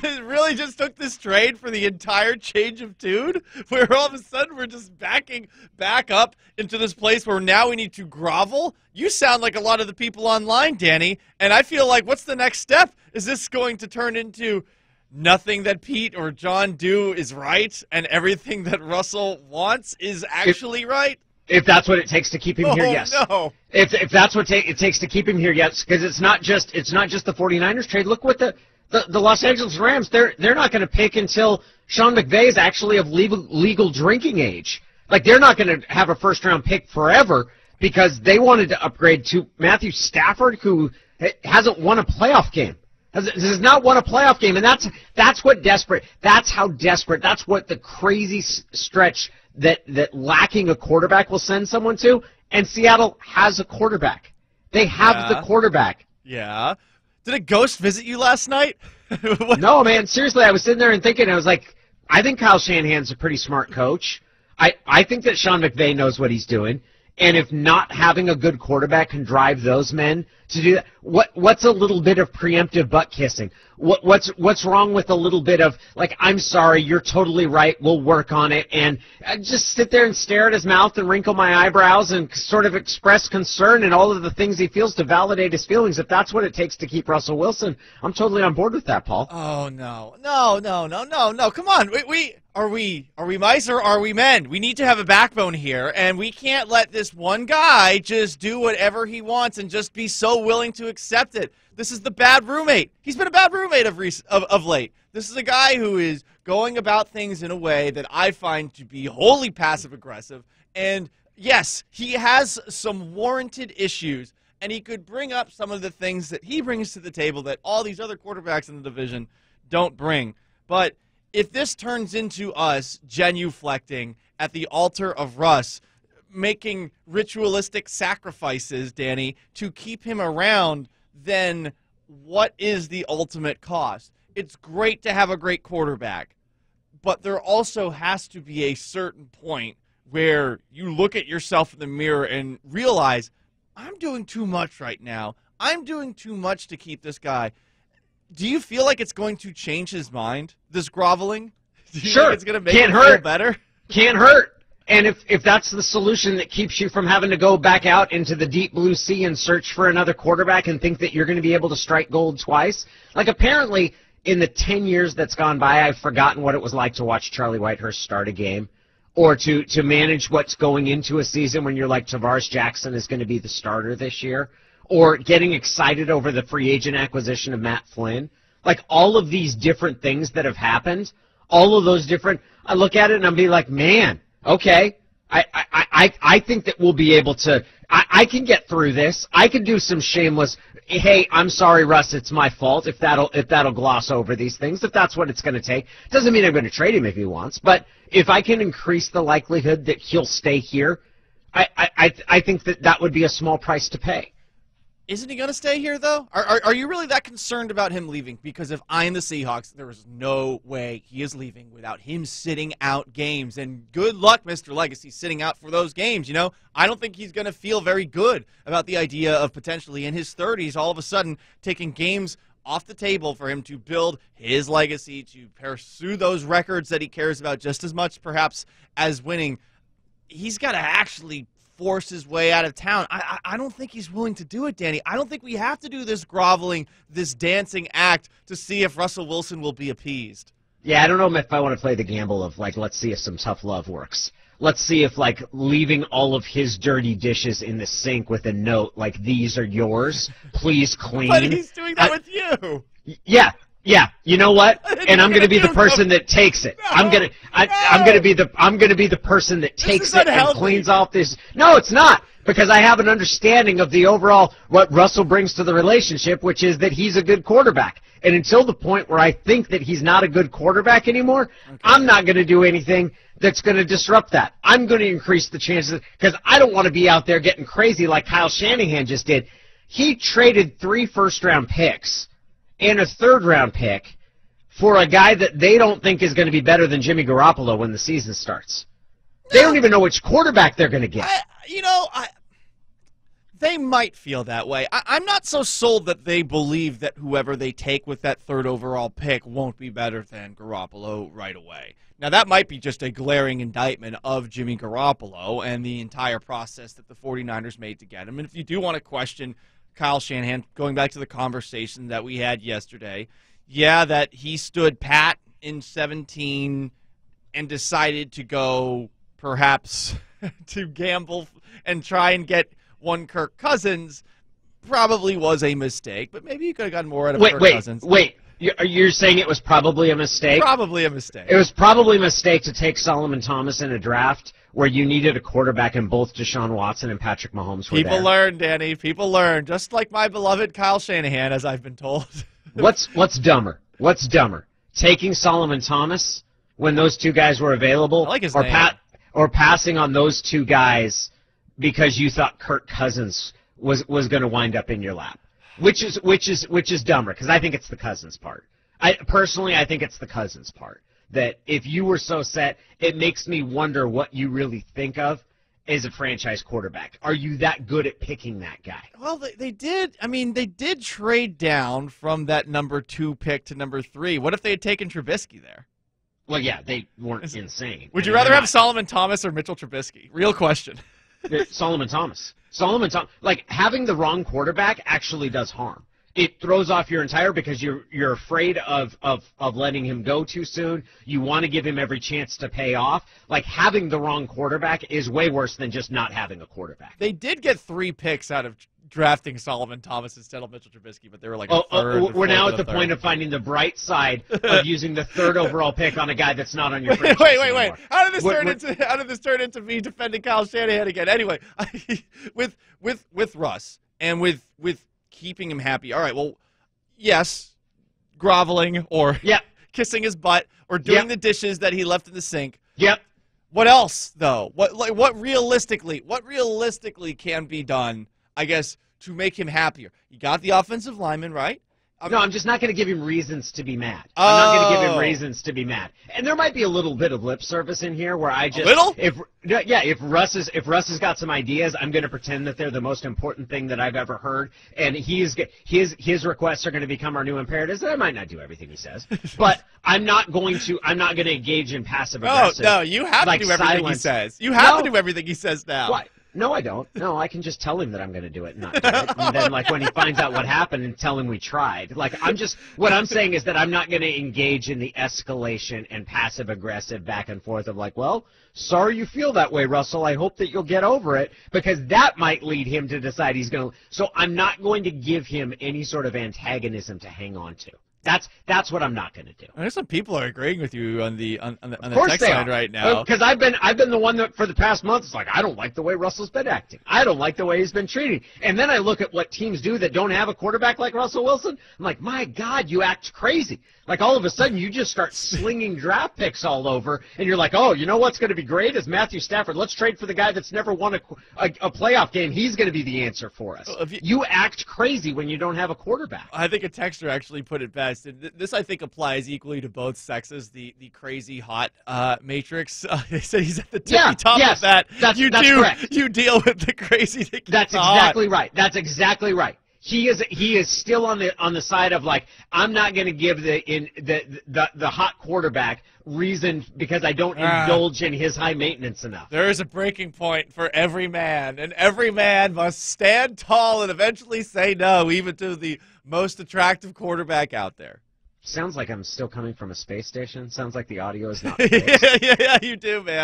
it really just took this trade for the entire change of tune, where all of a sudden we're just backing back up into this place where now we need to grovel? You sound like a lot of the people online, Danny, and I feel like what's the next step? Is this going to turn into nothing that Pete or John do is right, and everything that Russell wants is actually right? If that's what it takes to keep him here, yes. No. If that's what it takes to keep him here, yes, because it's not just the 49ers trade. Look what the Los Angeles Rams, they're not going to pick until Sean McVay is actually of legal drinking age. Like, they're not going to have a first-round pick forever because they wanted to upgrade to Matthew Stafford, who hasn't won a playoff game. Has not won a playoff game, and that's what desperate. That's how desperate. That's what the crazy stretch that lacking a quarterback will send someone to. And Seattle has a quarterback. They have the quarterback. Yeah. Did a ghost visit you last night? No, man. Seriously, I was sitting there and thinking. I was like, I think Kyle Shanahan's a pretty smart coach. I think that Sean McVay knows what he's doing. And if not having a good quarterback can drive those men to do that, what's a little bit of preemptive butt kissing? What's wrong with a little bit of, like, I'm sorry, you're totally right, we'll work on it, and I just sit there and stare at his mouth and wrinkle my eyebrows and sort of express concern and all of the things he feels to validate his feelings. If that's what it takes to keep Russell Wilson, I'm totally on board with that, Paul. Oh, no. Come on. Are we mice or are we men? We need to have a backbone here, and we can't let this one guy just do whatever he wants and just be so willing to accept it. This is the bad roommate. He's been a bad roommate of late. This is a guy who is going about things in a way that I find to be wholly passive-aggressive. And, yes, he has some warranted issues, and he could bring up some of the things that he brings to the table that all these other quarterbacks in the division don't bring. But if this turns into us genuflecting at the altar of Russ, making ritualistic sacrifices, Danny, to keep him around, then what is the ultimate cost? It's great to have a great quarterback, but there also has to be a certain point where you look at yourself in the mirror and realize, I'm doing too much right now. I'm doing too much to keep this guy. Do you feel like it's going to change his mind, this groveling? Do you think it's going to make him feel better? Can't hurt. And if that's the solution that keeps you from having to go back out into the deep blue sea and search for another quarterback and think that you're going to be able to strike gold twice, like apparently in the 10 years that's gone by, I've forgotten what it was like to watch Charlie Whitehurst start a game or to manage what's going into a season when you're like Tavares Jackson is going to be the starter this year, or getting excited over the free agent acquisition of Matt Flynn. Like all of these different things that have happened, all of those different, I look at it and I'm be like, man, okay, I think that we'll be able to, I can get through this. I can do some shameless, hey, I'm sorry, Russ, it's my fault, if that'll gloss over these things, if that's what it's going to take. Doesn't mean I'm going to trade him if he wants, but if I can increase the likelihood that he'll stay here, I think that would be a small price to pay. Isn't he going to stay here, though? Are you really that concerned about him leaving? Because if I'm the Seahawks, there is no way he is leaving without him sitting out games. And good luck, Mr. Legacy, sitting out for those games, you know? I don't think he's going to feel very good about the idea of potentially in his 30s all of a sudden taking games off the table for him to build his legacy, to pursue those records that he cares about just as much, perhaps, as winning. He's got to actually force his way out of town. I don't think he's willing to do it, Danny. I don't think we have to do this groveling, this dancing act to see if Russell Wilson will be appeased. Yeah, I don't know if I want to play the gamble of, like, let's see if some tough love works. Let's see if, like, leaving all of his dirty dishes in the sink with a note, like, these are yours, please clean. But he's doing that with you. Yeah. Yeah, you know what? And I'm going to be the person that takes it. I'm going to be the person that takes it and cleans off this. No, it's not, because I have an understanding of the overall what Russell brings to the relationship, which is that he's a good quarterback. And until the point where I think that he's not a good quarterback anymore, I'm not going to do anything that's going to disrupt that. I'm going to increase the chances, because I don't want to be out there getting crazy like Kyle Shanahan just did. He traded 3 first-round picks and a third-round pick for a guy that they don't think is going to be better than Jimmy Garoppolo when the season starts. They don't even know which quarterback they're going to get. They might feel that way. I'm not so sold that they believe that whoever they take with that third overall pick won't be better than Garoppolo right away. Now, that might be just a glaring indictment of Jimmy Garoppolo and the entire process that the 49ers made to get him. And if you do want to question Kyle Shanahan, going back to the conversation that we had yesterday, yeah, that he stood pat in 17 and decided to go perhaps to gamble and try and get one Kirk Cousins probably was a mistake, but maybe you could have gotten more out of Kirk Cousins. Wait. You're saying it was probably a mistake? Probably a mistake. It was probably a mistake to take Solomon Thomas in a draft where you needed a quarterback and both Deshaun Watson and Patrick Mahomes were there. People learn, Danny. People learn. Just like my beloved Kyle Shanahan, as I've been told. What's dumber? What's dumber? Taking Solomon Thomas when those two guys were available, I like his name. Or passing on those two guys because you thought Kirk Cousins was going to wind up in your lap? Which is dumber? Because I think it's the Cousins part. I think it's the Cousins part. That if you were so set, it makes me wonder what you really think of as a franchise quarterback. Are you that good at picking that guy? Well, they did. I mean, they did trade down from that number 2 pick to number 3. What if they had taken Trubisky there? Well, yeah, they weren't insane. Would you rather have Solomon Thomas or Mitchell Trubisky? Real question. Solomon Thomas. Like, having the wrong quarterback actually does harm. It throws off your entire because you're afraid of letting him go too soon. You want to give him every chance to pay off. Like, having the wrong quarterback is way worse than just not having a quarterback. They did get 3 picks out of drafting Solomon Thomas instead of Mitchell Trubisky, but they were like a third. We're now at the point of finding the bright side of using the 3rd overall pick on a guy that's not on your franchise Wait. anymore. How did this turn into me defending Kyle Shanahan again? Anyway, with Russ and with keeping him happy. All right, well, yes, groveling or kissing his butt or doing the dishes that he left in the sink. Yep. What else though? What realistically can be done, I guess, to make him happier? You got the offensive lineman, right? No, I'm just not going to give him reasons to be mad. I'm not going to give him reasons to be mad. And there might be a little bit of lip service in here where I just if Russ has got some ideas, I'm going to pretend that they're the most important thing that I've ever heard, and his requests are going to become our new imperatives. And I might not do everything he says, but I'm not going to engage in passive aggressive. No, you have to do everything he says. You have to do everything he says now. What? No, I don't. No, I can just tell him that I'm going to do it and not do it. And then, like, when he finds out what happened, and tell him we tried. Like, what I'm saying is that I'm not going to engage in the escalation and passive-aggressive back and forth of, like, well, sorry you feel that way, Russell. I hope that you'll get over it, because that might lead him to decide he's going to. So I'm not going to give him any sort of antagonism to hang on to. That's what I'm not going to do. There's some people are agreeing with you on the text line right now. Because I've been the one that for the past month is like, I don't like the way Russell's been acting. I don't like the way he's been treating. And then I look at what teams do that don't have a quarterback like Russell Wilson. I'm like, my God, you act crazy. Like, all of a sudden you just start slinging draft picks all over, and you're like, oh, you know what's going to be great is Matthew Stafford. Let's trade for the guy that's never won a playoff game. He's going to be the answer for us. You act crazy when you don't have a quarterback. I think a texter actually put it best. And this, I think, applies equally to both sexes, the crazy hot matrix. They say he's at the tippy top of that. That's correct. You deal with the crazy to keep That's exactly right. That's exactly right. He is still on the side of, like, I'm not going to give the hot quarterback reason because I don't indulge in his high maintenance enough. There is a breaking point for every man, and every man must stand tall and eventually say no, even to the most attractive quarterback out there. Sounds like I'm still coming from a space station. Sounds like the audio is not fixed. Yeah, you do, man.